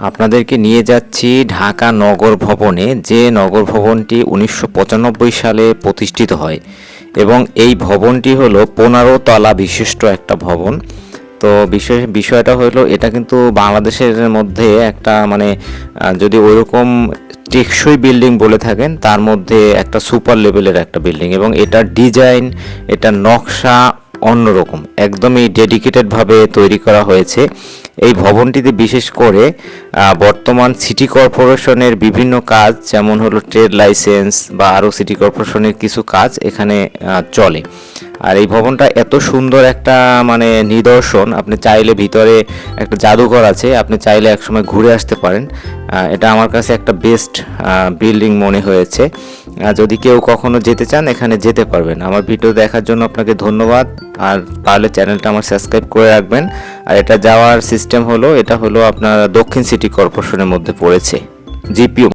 আপনাদেরকে নিয়ে যাচ্ছি ঢাকা নগর ভবনে, যে নগর ভবনটি 1995 সালে প্রতিষ্ঠিত হয় এবং এই ভবনটি হলো 15 তলা বিশিষ্ট একটা ভবন। তো বিষয়টা হলো এটা কিন্তু বাংলাদেশের মধ্যে একটা মানে যদি ওইরকম টেকসই বিল্ডিং বলে থাকেন তার মধ্যে একটা সুপার লেভেলের একটা বিল্ডিং, এবং এটার ডিজাইন, এটার নকশা অন্যরকম, একদমই ডেডিকেটেডভাবে তৈরি করা হয়েছে। এই ভবনটিতে বিশেষ করে বর্তমান সিটি কর্পোরেশনের বিভিন্ন কাজ, যেমন হলো ট্রেড লাইসেন্স বা আরও সিটি কর্পোরেশনের কিছু কাজ এখানে চলে। আর এই ভবনটা এত সুন্দর একটা মানে নিদর্শন, আপনি চাইলে ভিতরে একটা জাদুঘর আছে, আপনি চাইলে একসময় ঘুরে আসতে পারেন। এটা আমার কাছে একটা বেস্ট বিল্ডিং মনে হয়েছে। যদি কেউ কখনো যেতে চান এখানে যেতে পারবেন। আমার ভিডিও দেখার জন্য আপনাকে ধন্যবাদ। আর তাহলে চ্যানেলটা আমার সাবস্ক্রাইব করে রাখবেন। আর এটা যাওয়ার সিস্টেম হলো, এটা হলো আপনার দক্ষিণ সিটি কর্পোরেশনের মধ্যে পড়েছে, জিপিও